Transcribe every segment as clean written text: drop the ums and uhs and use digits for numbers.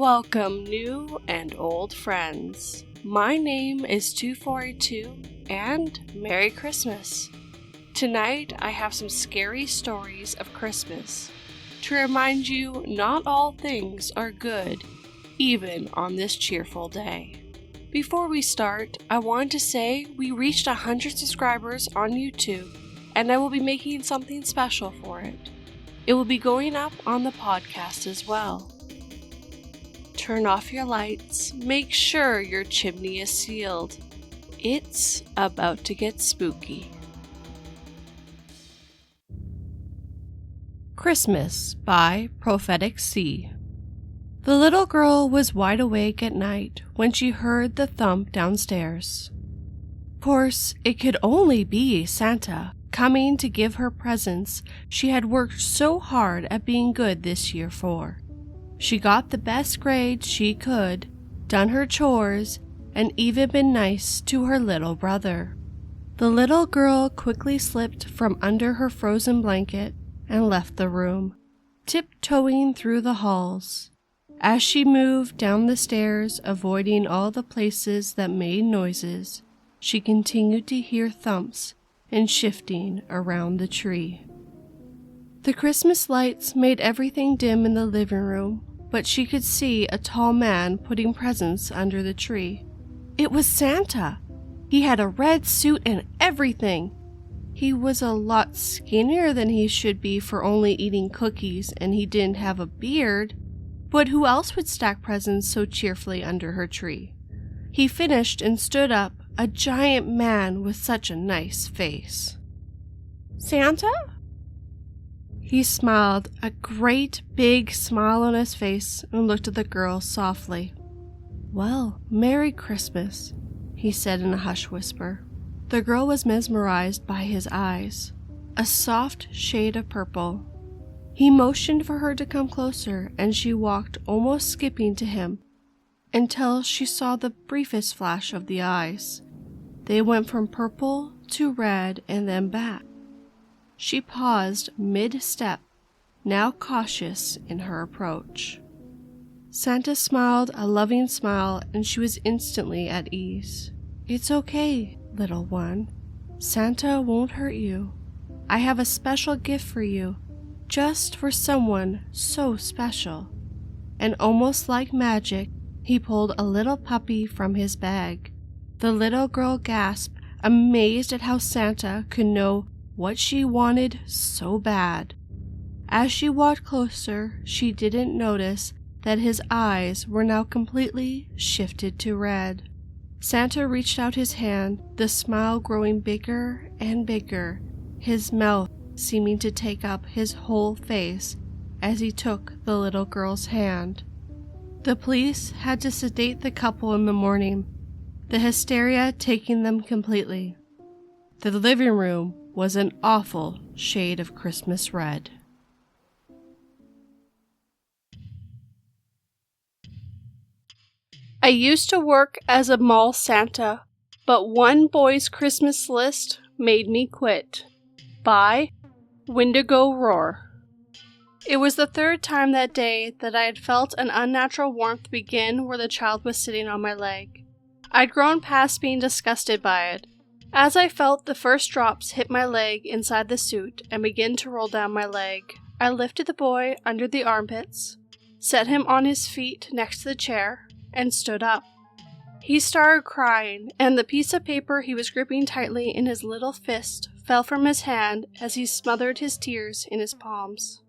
Welcome, new and old friends. My name is 2482, and Merry Christmas. Tonight, I have some scary stories of Christmas to remind you not all things are good, even on this cheerful day. Before we start, I want to say we reached 100 subscribers on YouTube, and I will be making something special for it. It will be going up on the podcast as well. Turn off your lights, make sure your chimney is sealed. It's about to get spooky. Christmas by Prophetic Sea. The little girl was wide awake at night when she heard the thump downstairs. Of course, it could only be Santa coming to give her presents she had worked so hard at being good this year for. She got the best grades she could, done her chores, and even been nice to her little brother. The little girl quickly slipped from under her frozen blanket and left the room, tiptoeing through the halls. As she moved down the stairs, avoiding all the places that made noises, she continued to hear thumps and shifting around the tree. The Christmas lights made everything dim in the living room, but she could see a tall man putting presents under the tree. It was Santa! He had a red suit and everything! He was a lot skinnier than he should be for only eating cookies, and he didn't have a beard. But who else would stack presents so cheerfully under her tree? He finished and stood up, a giant man with such a nice face. Santa? He smiled, a great big smile on his face, and looked at the girl softly. Well, Merry Christmas, he said in a hushed whisper. The girl was mesmerized by his eyes, a soft shade of purple. He motioned for her to come closer, and she walked, almost skipping to him, until she saw the briefest flash of the eyes. They went from purple to red and then back. She paused mid-step, now cautious in her approach. Santa smiled a loving smile, and she was instantly at ease. It's okay, little one. Santa won't hurt you. I have a special gift for you, just for someone so special. And almost like magic, he pulled a little puppy from his bag. The little girl gasped, amazed at how Santa could know what she wanted so bad. As she walked closer, she didn't notice that his eyes were now completely shifted to red. Santa reached out his hand, the smile growing bigger and bigger, his mouth seeming to take up his whole face as he took the little girl's hand. The police had to sedate the couple in the morning, the hysteria taking them completely. The living room was an awful shade of Christmas red. I used to work as a mall Santa, but one boy's Christmas list made me quit. By Wendigo Roar. It was the third time that day that I had felt an unnatural warmth begin where the child was sitting on my leg. I'd grown past being disgusted by it. As I felt the first drops hit my leg inside the suit and begin to roll down my leg, I lifted the boy under the armpits, set him on his feet next to the chair, and stood up. He started crying, and the piece of paper he was gripping tightly in his little fist fell from his hand as he smothered his tears in his palms.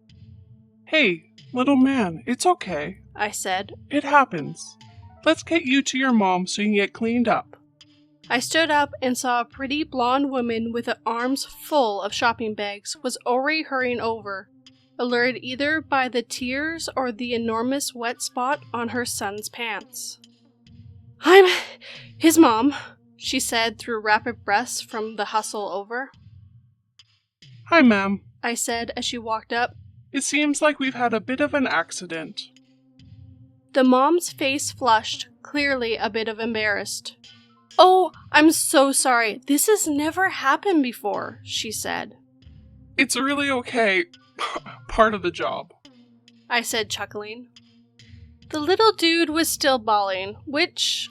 Hey, little man, it's okay, I said. It happens. Let's get you to your mom so you can get cleaned up. I stood up and saw a pretty blonde woman with her arms full of shopping bags was already hurrying over, allured either by the tears or the enormous wet spot on her son's pants. I'm his mom, she said through rapid breaths from the hustle over. Hi, ma'am, I said as she walked up. It seems like we've had a bit of an accident. The mom's face flushed, clearly a bit of embarrassed. Oh, I'm so sorry. This has never happened before, she said. It's really okay. Part of the job, I said, chuckling. The little dude was still bawling, which,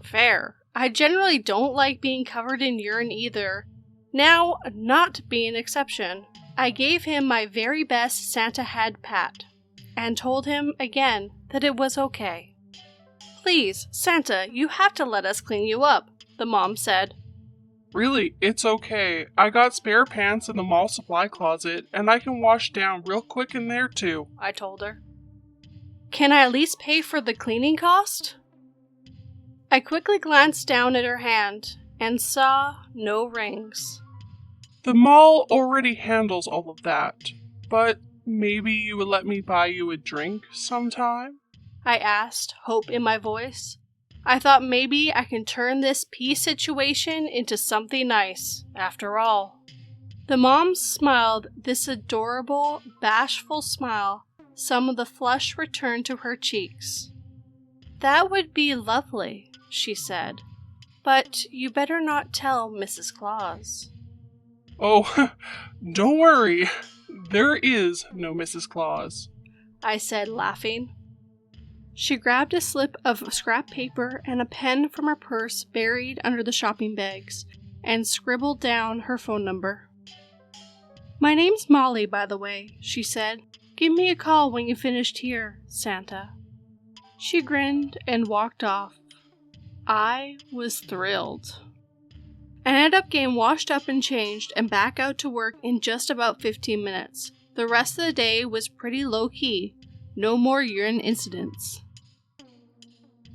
fair. I generally don't like being covered in urine either. Now, not being an exception. I gave him my very best Santa had pat, and told him again that it was okay. "Please, Santa, you have to let us clean you up," the mom said. Really, it's okay. I got spare pants in the mall supply closet, and I can wash down real quick in there too, I told her. "Can I at least pay for the cleaning cost?" I quickly glanced down at her hand and saw no rings. The mall already handles all of that, but maybe you would let me buy you a drink sometime? I asked, hope in my voice. I thought maybe I can turn this pee situation into something nice, after all. The mom smiled this adorable, bashful smile. Some of the flush returned to her cheeks. "That would be lovely," she said, "but you better not tell Mrs. Claus." Oh, don't worry. There is no Mrs. Claus, I said, laughing. She grabbed a slip of scrap paper and a pen from her purse buried under the shopping bags and scribbled down her phone number. "My name's Molly, by the way," she said. "Give me a call when you finished here, Santa." She grinned and walked off. I was thrilled. I ended up getting washed up and changed and back out to work in just about 15 minutes. The rest of the day was pretty low-key. No more urine incidents.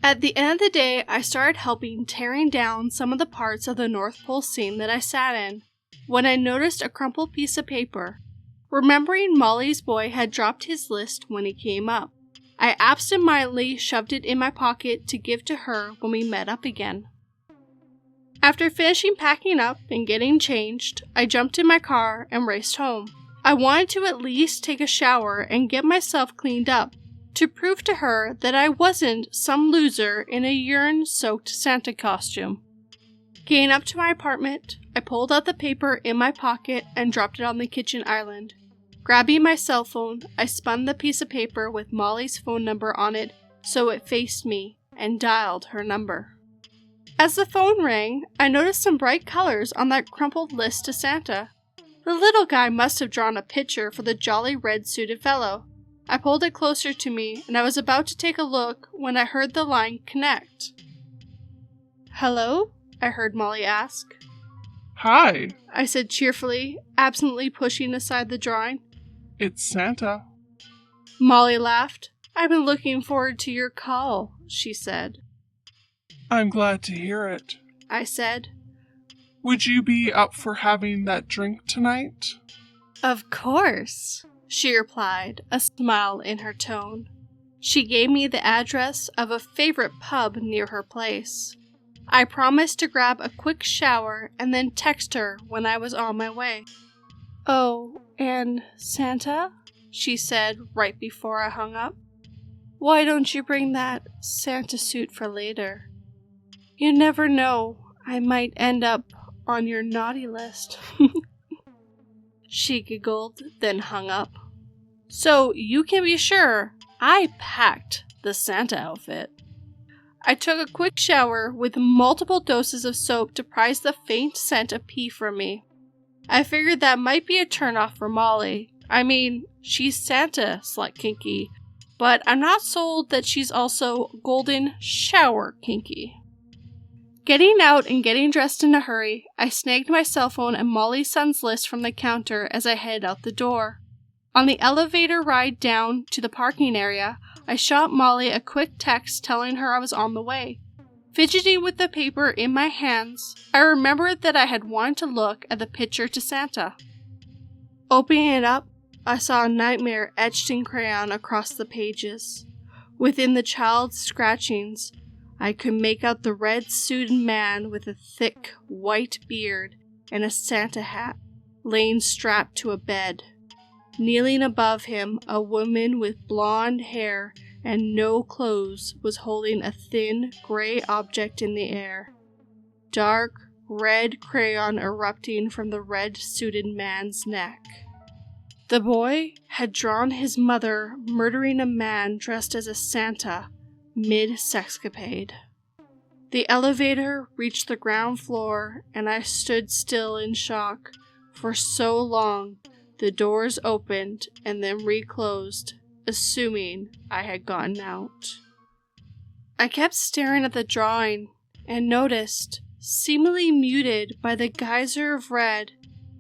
At the end of the day, I started helping tearing down some of the parts of the North Pole scene that I sat in, when I noticed a crumpled piece of paper. Remembering Molly's boy had dropped his list when he came up, I absentmindedly shoved it in my pocket to give to her when we met up again. After finishing packing up and getting changed, I jumped in my car and raced home. I wanted to at least take a shower and get myself cleaned up, to prove to her that I wasn't some loser in a urine-soaked Santa costume. Getting up to my apartment, I pulled out the paper in my pocket and dropped it on the kitchen island. Grabbing my cell phone, I spun the piece of paper with Molly's phone number on it so it faced me and dialed her number. As the phone rang, I noticed some bright colors on that crumpled list to Santa. The little guy must have drawn a picture for the jolly red-suited fellow. I pulled it closer to me, and I was about to take a look when I heard the line connect. "Hello?" I heard Molly ask. Hi, I said cheerfully, absently pushing aside the drawing. it's Santa. Molly laughed. "I've been looking forward to your call," she said. I'm glad to hear it. I said. Would you be up for having that drink tonight? "Of course," she replied, a smile in her tone. She gave me the address of a favorite pub near her place. I promised to grab a quick shower and then text her when I was on my way. "Oh, and Santa?" she said right before I hung up. "Why don't you bring that Santa suit for later? You never know, I might end up on your naughty list." She giggled, then hung up. So you can be sure I packed the Santa outfit. I took a quick shower with multiple doses of soap to prise the faint scent of pee from me. I figured that might be a turnoff for Molly. She's Santa slut kinky, but I'm not sold that she's also golden shower kinky. Getting out and getting dressed in a hurry, I snagged my cell phone and Molly's son's list from the counter as I headed out the door. On the elevator ride down to the parking area, I shot Molly a quick text telling her I was on the way. Fidgeting with the paper in my hands, I remembered that I had wanted to look at the picture to Santa. Opening it up, I saw a nightmare etched in crayon across the pages. Within the child's scratchings, I could make out the red-suited man with a thick, white beard and a Santa hat, laying strapped to a bed. Kneeling above him, a woman with blonde hair and no clothes was holding a thin, gray object in the air. Dark, red crayon erupting from the red-suited man's neck. The boy had drawn his mother murdering a man dressed as a Santa mid-sexcapade. The elevator reached the ground floor, and I stood still in shock. For so long, the doors opened and then reclosed, assuming I had gotten out. I kept staring at the drawing and noticed, seemingly muted by the geyser of red,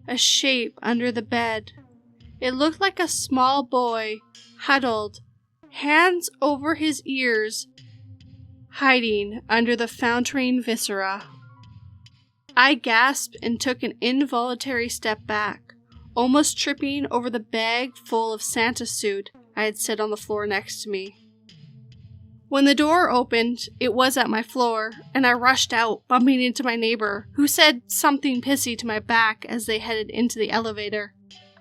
a shape under the bed. It looked like a small boy, huddled, hands over his ears, hiding under the fountain viscera. I gasped and took an involuntary step back, almost tripping over the bag full of Santa suit I had set on the floor next to me. When the door opened, it was at my floor, and I rushed out, bumping into my neighbor, who said something pissy to my back as they headed into the elevator.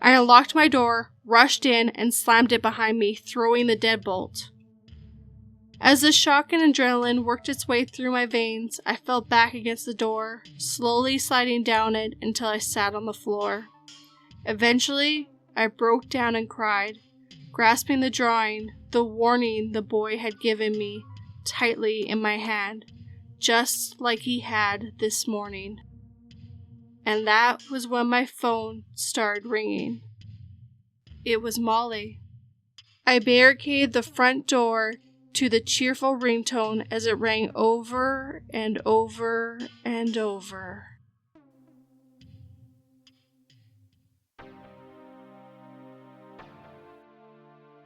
I unlocked my door, rushed in, and slammed it behind me, throwing the deadbolt. As the shock and adrenaline worked its way through my veins, I fell back against the door, slowly sliding down it until I sat on the floor. Eventually, I broke down and cried, grasping the drawing, the warning the boy had given me, tightly in my hand, just like he had this morning. And that was when my phone started ringing. It was Molly. I barricaded the front door to the cheerful ringtone as it rang over and over and over.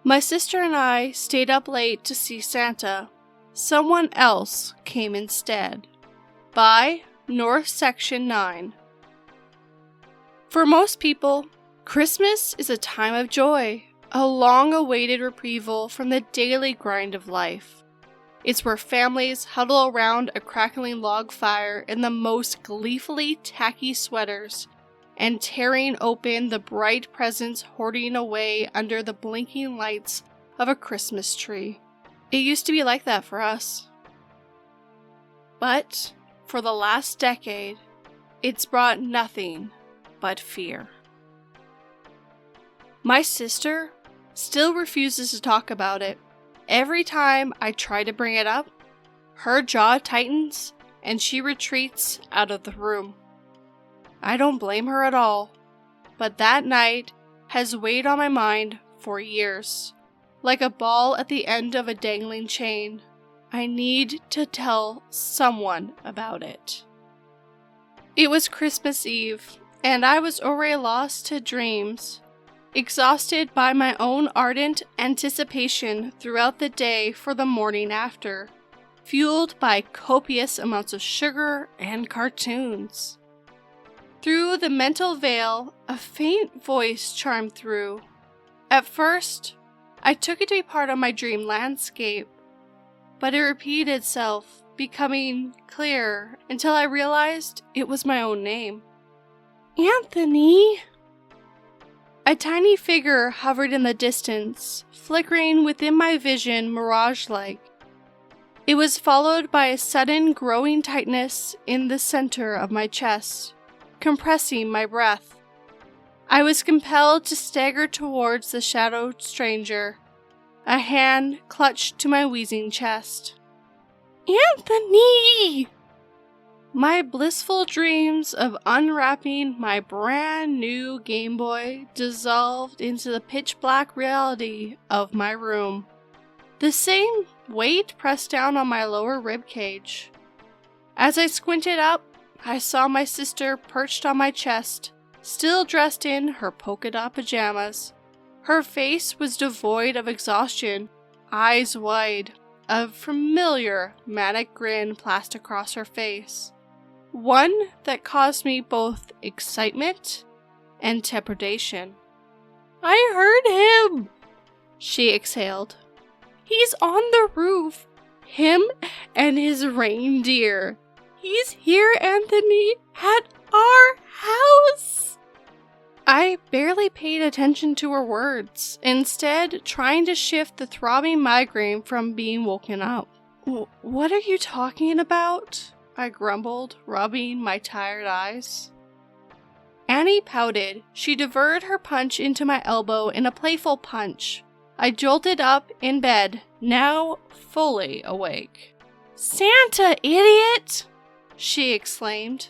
My sister and I stayed up late to see Santa. Someone else came instead. By North Section 9. For most people, Christmas is a time of joy, a long-awaited reprieve from the daily grind of life. It's where families huddle around a crackling log fire in the most gleefully tacky sweaters and tearing open the bright presents hoarding away under the blinking lights of a Christmas tree. It used to be like that for us. But for the last decade, it's brought nothing but fear. My sister still refuses to talk about it. Every time I try to bring it up, her jaw tightens and she retreats out of the room. I don't blame her at all, but that night has weighed on my mind for years. Like a ball at the end of a dangling chain, I need to tell someone about it. It was Christmas Eve, and I was already lost to dreams, exhausted by my own ardent anticipation throughout the day for the morning after, fueled by copious amounts of sugar and cartoons. Through the mental veil, a faint voice chimed through. At first, I took it to be part of my dream landscape, but it repeated itself, becoming clearer until I realized it was my own name. Anthony! A tiny figure hovered in the distance, flickering within my vision mirage-like. It was followed by a sudden growing tightness in the center of my chest, compressing my breath. I was compelled to stagger towards the shadowed stranger, a hand clutched to my wheezing chest. Anthony! My blissful dreams of unwrapping my brand new Game Boy dissolved into the pitch-black reality of my room. The same weight pressed down on my lower rib cage. As I squinted up, I saw my sister perched on my chest, still dressed in her polka dot pajamas. Her face was devoid of exhaustion, eyes wide, a familiar manic grin plastered across her face. One that caused me both excitement and trepidation. I heard him, she exhaled. He's on the roof. Him and his reindeer. He's here, Anthony, at our house. I barely paid attention to her words, instead trying to shift the throbbing migraine from being woken up. What are you talking about? I grumbled, rubbing my tired eyes. Annie pouted. She diverted her punch into my elbow in a playful punch. I jolted up in bed, now fully awake. "Santa, idiot!" she exclaimed.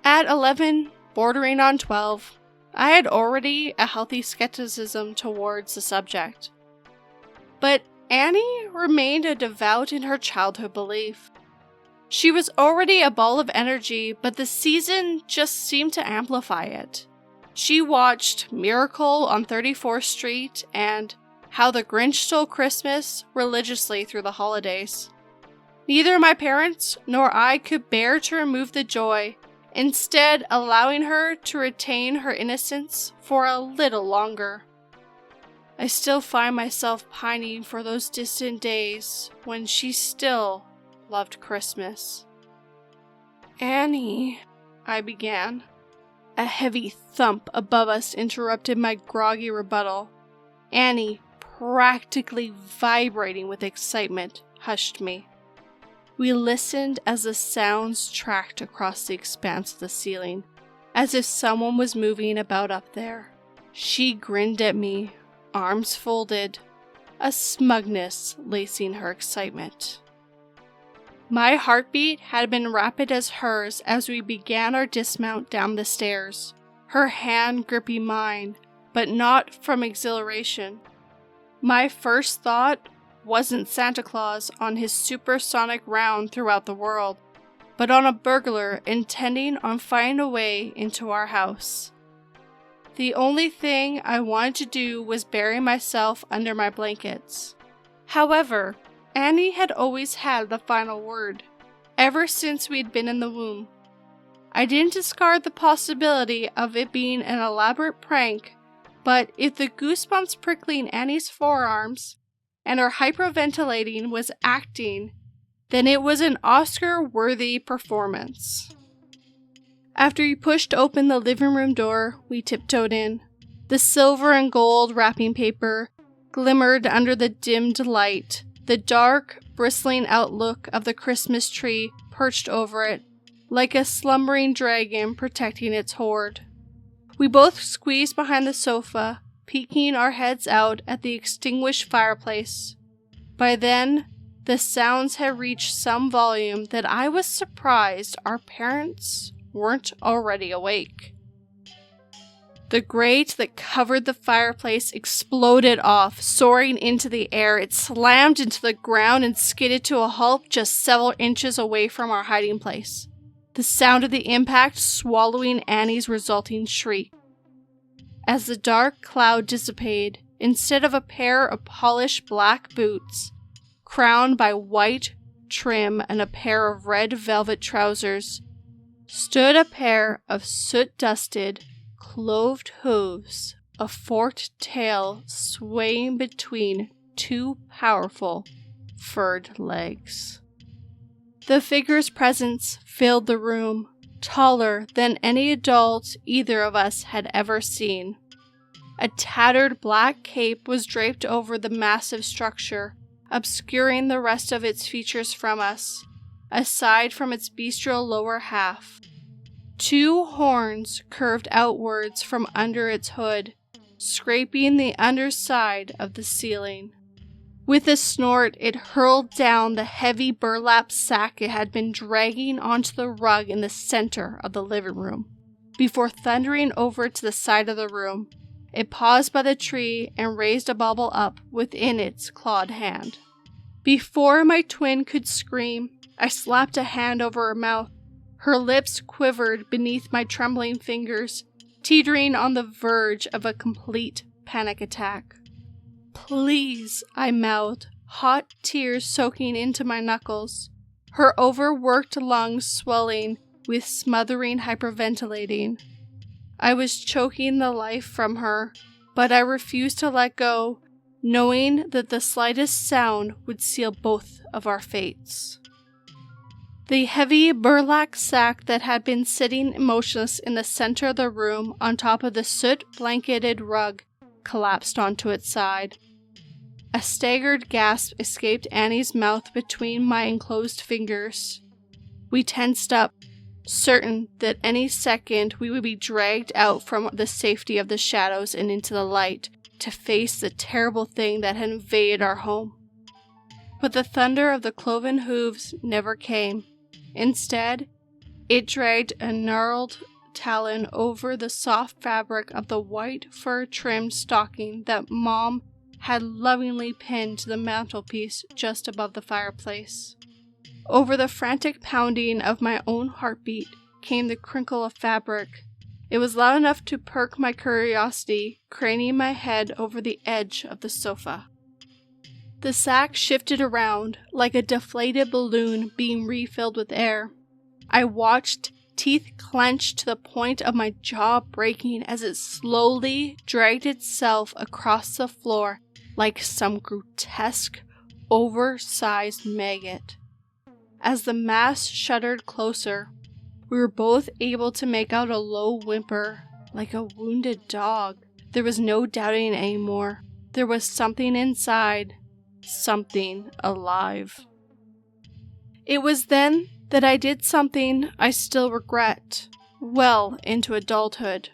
At 11, bordering on 12, I had already a healthy skepticism towards the subject. But Annie remained a devout in her childhood belief. She was already a ball of energy, but the season just seemed to amplify it. She watched Miracle on 34th Street and How the Grinch Stole Christmas religiously through the holidays. Neither my parents nor I could bear to remove the joy, instead allowing her to retain her innocence for a little longer. I still find myself pining for those distant days when she still loved Christmas. "Annie," I began. A heavy thump above us interrupted my groggy rebuttal. Annie, practically vibrating with excitement, hushed me. We listened as the sounds tracked across the expanse of the ceiling, as if someone was moving about up there. She grinned at me, arms folded, a smugness lacing her excitement. My heartbeat had been rapid as hers as we began our dismount down the stairs, her hand gripping mine, but not from exhilaration. My first thought wasn't Santa Claus on his supersonic round throughout the world, but on a burglar intending on finding a way into our house. The only thing I wanted to do was bury myself under my blankets. However, Annie had always had the final word, ever since we'd been in the womb. I didn't discard the possibility of it being an elaborate prank, but if the goosebumps prickling Annie's forearms and her hyperventilating was acting, then it was an Oscar-worthy performance. After we pushed open the living room door, we tiptoed in. The silver and gold wrapping paper glimmered under the dimmed light, the dark, bristling outlook of the Christmas tree perched over it, like a slumbering dragon protecting its hoard. We both squeezed behind the sofa, peeking our heads out at the extinguished fireplace. By then, the sounds had reached some volume that I was surprised our parents weren't already awake. The grate that covered the fireplace exploded off, soaring into the air. It slammed into the ground and skidded to a halt just several inches away from our hiding place, the sound of the impact swallowing Annie's resulting shriek. As the dark cloud dissipated, instead of a pair of polished black boots, crowned by white trim and a pair of red velvet trousers, stood a pair of soot-dusted, cloved hooves, a forked tail swaying between two powerful, furred legs. The figure's presence filled the room, taller than any adult either of us had ever seen. A tattered black cape was draped over the massive structure, obscuring the rest of its features from us, aside from its bestial lower half. Two horns curved outwards from under its hood, scraping the underside of the ceiling. With a snort, it hurled down the heavy burlap sack it had been dragging onto the rug in the center of the living room. Before thundering over to the side of the room, it paused by the tree and raised a bauble up within its clawed hand. Before my twin could scream, I slapped a hand over her mouth. Her lips quivered beneath my trembling fingers, teetering on the verge of a complete panic attack. "Please," I mouthed, hot tears soaking into my knuckles, her overworked lungs swelling with smothering hyperventilating. I was choking the life from her, but I refused to let go, knowing that the slightest sound would seal both of our fates. The heavy burlap sack that had been sitting motionless in the center of the room on top of the soot-blanketed rug collapsed onto its side. A staggered gasp escaped Annie's mouth between my enclosed fingers. We tensed up, certain that any second we would be dragged out from the safety of the shadows and into the light to face the terrible thing that had invaded our home. But the thunder of the cloven hooves never came. Instead, it dragged a gnarled talon over the soft fabric of the white fur-trimmed stocking that Mom had lovingly pinned to the mantelpiece just above the fireplace. Over the frantic pounding of my own heartbeat came the crinkle of fabric. It was loud enough to perk my curiosity, craning my head over the edge of the sofa. The sack shifted around like a deflated balloon being refilled with air. I watched, teeth clenched to the point of my jaw breaking as it slowly dragged itself across the floor like some grotesque, oversized maggot. As the mass shuddered closer, we were both able to make out a low whimper, like a wounded dog. There was no doubting anymore. There was something inside, something alive. It was then that I did something I still regret, well into adulthood.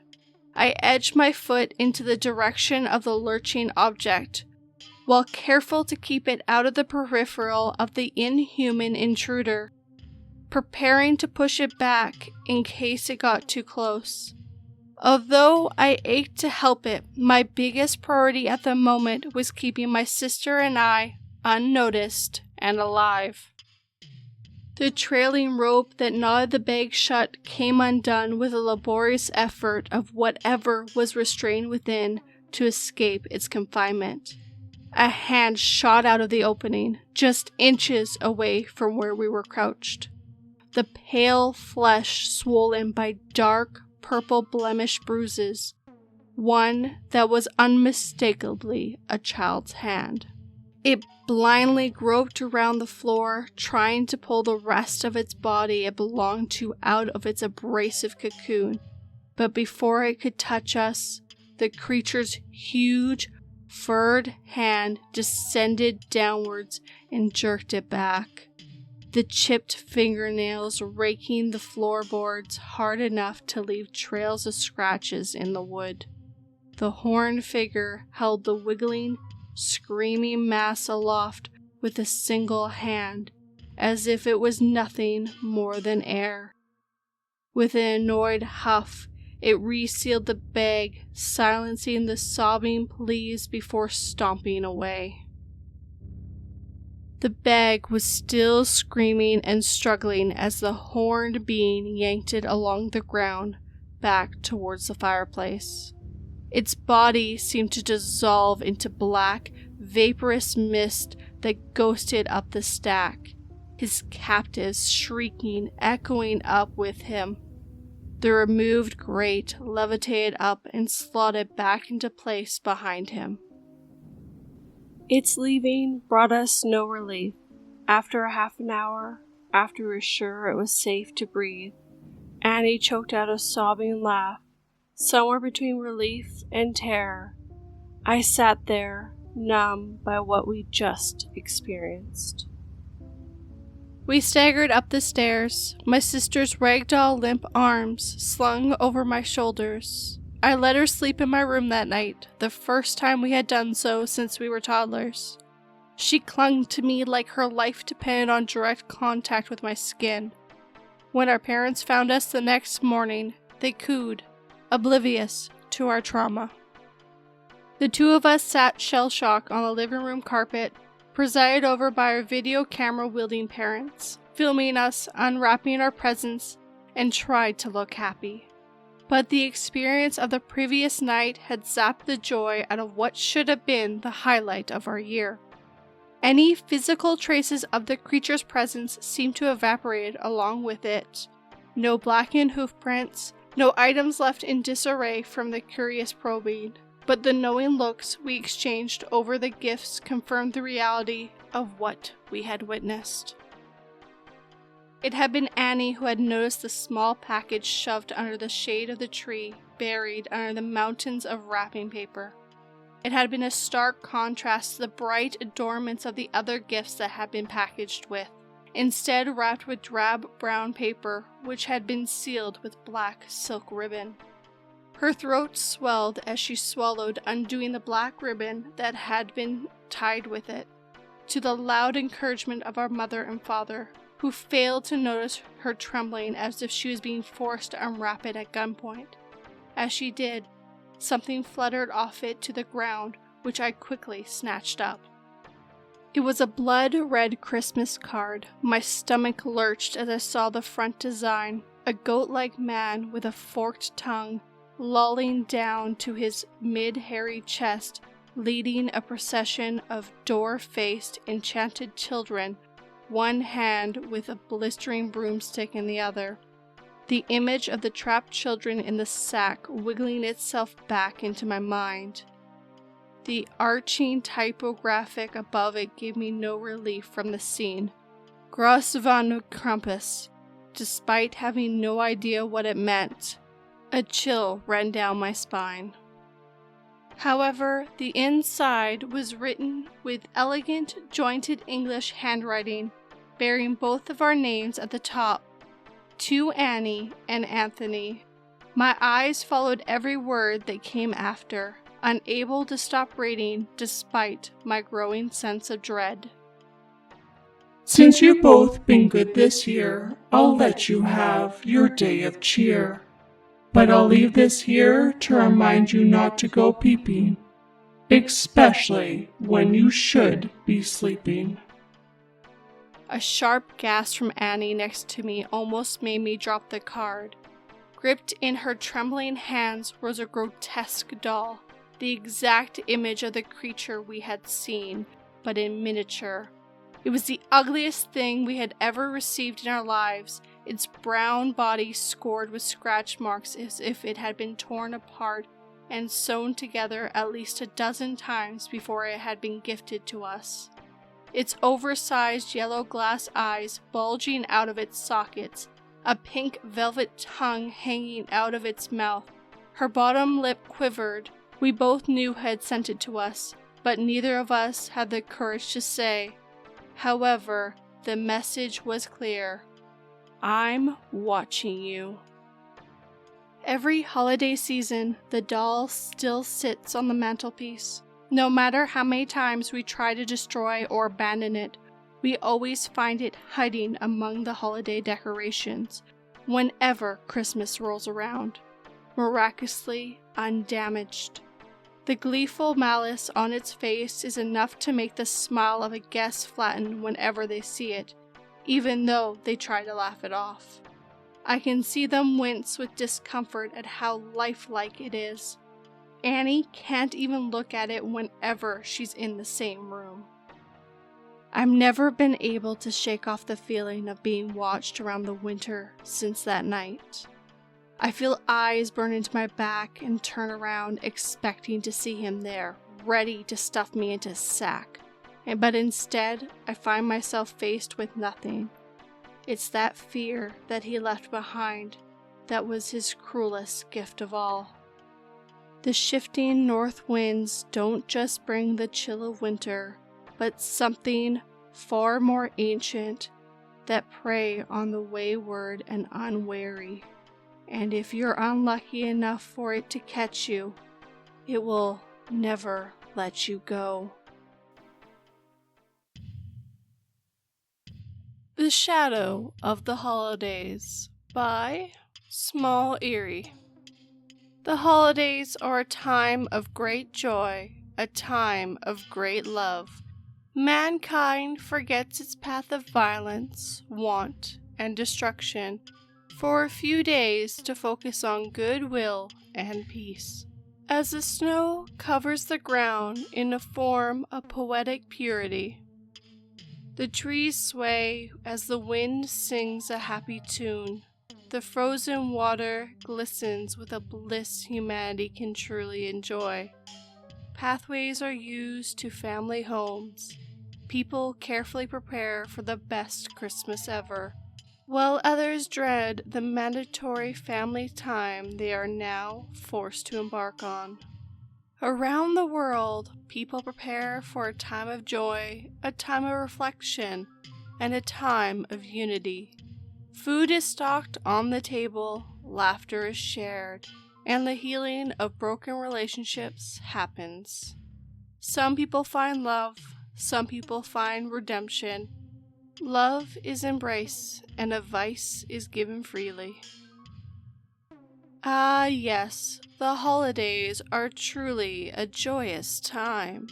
I edged my foot into the direction of the lurching object, while careful to keep it out of the peripheral of the inhuman intruder, preparing to push it back in case it got too close. Although I ached to help it, my biggest priority at the moment was keeping my sister and I unnoticed and alive. The trailing rope that knotted the bag shut came undone with a laborious effort of whatever was restrained within to escape its confinement. A hand shot out of the opening, just inches away from where we were crouched. The pale flesh swollen by dark, purple blemished bruises, one that was unmistakably a child's hand. It blindly groped around the floor, trying to pull the rest of its body it belonged to out of its abrasive cocoon, but before it could touch us, the creature's huge, furred hand descended downwards and jerked it back, the chipped fingernails raking the floorboards hard enough to leave trails of scratches in the wood. The horned figure held the wiggling, screaming mass aloft with a single hand, as if it was nothing more than air. With an annoyed huff, it resealed the bag, silencing the sobbing pleas before stomping away. The bag was still screaming and struggling as the horned being yanked it along the ground, back towards the fireplace. Its body seemed to dissolve into black, vaporous mist that ghosted up the stack, his captives shrieking, echoing up with him. The removed grate levitated up and slotted back into place behind him. Its leaving brought us no relief. After a half an hour, after we were sure it was safe to breathe, Annie choked out a sobbing laugh. Somewhere between relief and terror, I sat there, numb by what we just experienced. We staggered up the stairs, my sister's ragdoll limp arms slung over my shoulders. I let her sleep in my room that night, the first time we had done so since we were toddlers. She clung to me like her life depended on direct contact with my skin. When our parents found us the next morning, they cooed, oblivious to our trauma. The two of us sat shell-shocked on the living room carpet, presided over by our video camera-wielding parents, filming us unwrapping our presents, and tried to look happy. But the experience of the previous night had zapped the joy out of what should have been the highlight of our year. Any physical traces of the creature's presence seemed to have evaporated along with it. No blackened hoofprints, no items left in disarray from the curious probing, but the knowing looks we exchanged over the gifts confirmed the reality of what we had witnessed. It had been Annie who had noticed the small package shoved under the shade of the tree, buried under the mountains of wrapping paper. It had been a stark contrast to the bright adornments of the other gifts that had been packaged with. instead wrapped with drab brown paper, which had been sealed with black silk ribbon. Her throat swelled as she swallowed, undoing the black ribbon that had been tied with it, to the loud encouragement of our mother and father, who failed to notice her trembling as if she was being forced to unwrap it at gunpoint. As she did, something fluttered off it to the ground, which I quickly snatched up. It was a blood-red Christmas card. My stomach lurched as I saw the front design, a goat-like man with a forked tongue, lolling down to his mid-hairy chest, leading a procession of door-faced, enchanted children, one hand with a blistering broomstick in the other. The image of the trapped children in the sack wiggling itself back into my mind. The arching typographic above it gave me no relief from the scene. Gros van Krampus, despite having no idea what it meant. A chill ran down my spine. However, the inside was written with elegant, jointed English handwriting, bearing both of our names at the top, to Annie and Anthony. My eyes followed every word that came after, unable to stop reading despite my growing sense of dread. Since you've both been good this year, I'll let you have your day of cheer. But I'll leave this here to remind you not to go peeping, especially when you should be sleeping. A sharp gasp from Annie next to me almost made me drop the card. Gripped in her trembling hands was a grotesque doll, the exact image of the creature we had seen, but in miniature. It was the ugliest thing we had ever received in our lives, its brown body scored with scratch marks as if it had been torn apart and sewn together at least a dozen times before it had been gifted to us. Its oversized yellow glass eyes bulging out of its sockets, a pink velvet tongue hanging out of its mouth. Her bottom lip quivered. We both knew who had sent it to us, but neither of us had the courage to say. However, the message was clear. I'm watching you. Every holiday season, the doll still sits on the mantelpiece. No matter how many times we try to destroy or abandon it, we always find it hiding among the holiday decorations whenever Christmas rolls around, miraculously undamaged. The gleeful malice on its face is enough to make the smile of a guest flatten whenever they see it, even though they try to laugh it off. I can see them wince with discomfort at how lifelike it is. Annie can't even look at it whenever she's in the same room. I've never been able to shake off the feeling of being watched around the winter since that night. I feel eyes burn into my back and turn around expecting to see him there, ready to stuff me into his sack. But instead, I find myself faced with nothing. It's that fear that he left behind that was his cruelest gift of all. The shifting north winds don't just bring the chill of winter, but something far more ancient that prey on the wayward and unwary. And if you're unlucky enough for it to catch you, it will never let you go. The Shadow of the Holidays by Small Eerie. The holidays are a time of great joy, a time of great love. Mankind forgets its path of violence, want, and destruction for a few days to focus on goodwill and peace. As the snow covers the ground in a form of poetic purity, the trees sway as the wind sings a happy tune. The frozen water glistens with a bliss humanity can truly enjoy. Pathways are used to family homes. People carefully prepare for the best Christmas ever, while others dread the mandatory family time they are now forced to embark on. Around the world, people prepare for a time of joy, a time of reflection, and a time of unity. Food is stocked on the table, laughter is shared, and the healing of broken relationships happens. Some people find love, some people find redemption. Love is embrace, and advice is given freely. Ah, yes, the holidays are truly a joyous time.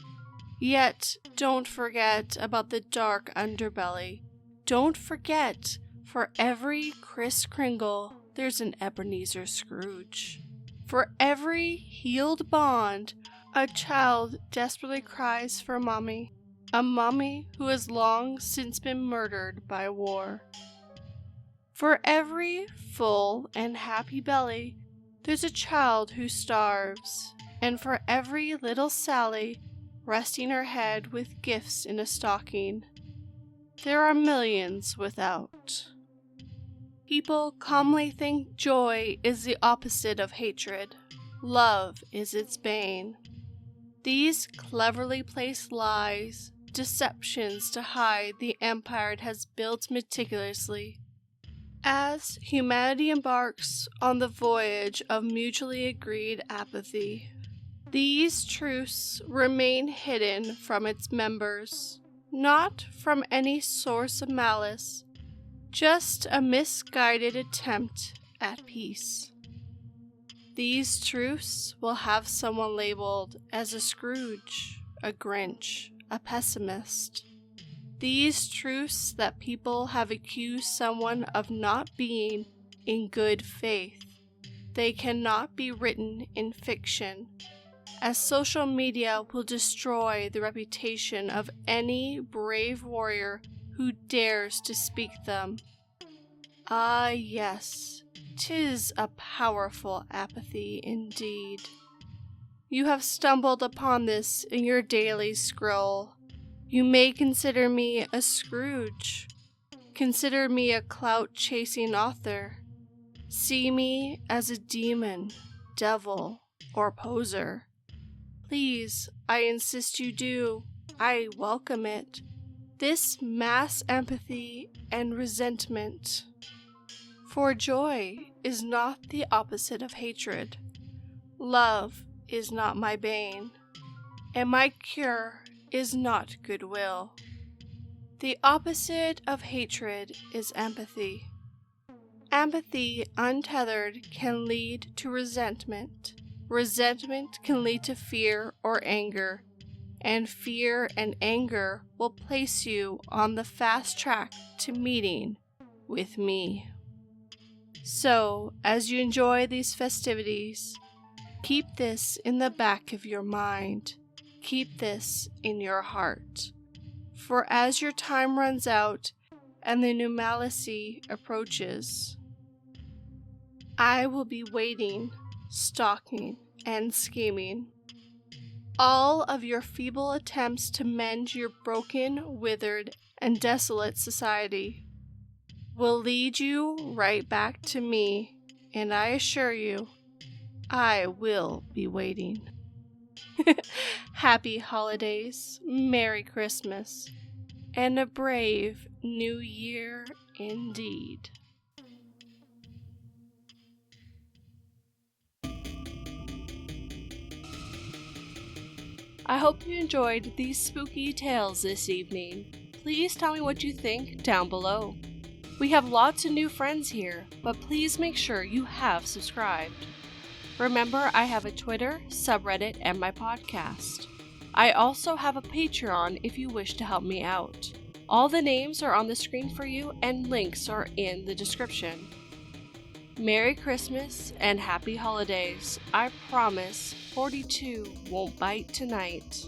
Yet, don't forget about the dark underbelly. Don't forget, for every Kris Kringle, there's an Ebenezer Scrooge. For every healed bond, a child desperately cries for mommy. A mommy who has long since been murdered by war. For every full and happy belly, there's a child who starves, and for every little Sally resting her head with gifts in a stocking, there are millions without. People calmly think joy is the opposite of hatred. Love is its bane. These cleverly placed lies, deceptions to hide the empire it has built meticulously. As humanity embarks on the voyage of mutually agreed apathy, these truths remain hidden from its members, not from any source of malice, just a misguided attempt at peace. These truths will have someone labeled as a Scrooge, a Grinch, a pessimist. These truths that people have accused someone of not being in good faith, they cannot be written in fiction, as social media will destroy the reputation of any brave warrior who dares to speak them. Ah, yes, 'tis a powerful apathy indeed. You have stumbled upon this in your daily scroll. You may consider me a Scrooge. Consider me a clout-chasing author. See me as a demon, devil, or poser. Please, I insist you do. I welcome it. This mass empathy and resentment. For joy is not the opposite of hatred. Love is not my bane, and my cure is not goodwill. The opposite of hatred is empathy. Empathy untethered can lead to resentment. Resentment can lead to fear or anger, and fear and anger will place you on the fast track to meeting with me. So, as you enjoy these festivities, keep this in the back of your mind. Keep this in your heart. For as your time runs out and the normalcy approaches, I will be waiting, stalking, and scheming. All of your feeble attempts to mend your broken, withered, and desolate society will lead you right back to me, and I assure you, I will be waiting. Happy holidays, Merry Christmas, and a brave New Year indeed. I hope you enjoyed these spooky tales this evening. Please tell me what you think down below. We have lots of new friends here, but please make sure you have subscribed. Remember, I have a Twitter, subreddit, and my podcast. I also have a Patreon if you wish to help me out. All the names are on the screen for you, and links are in the description. Merry Christmas and Happy Holidays. I promise 42 won't bite tonight.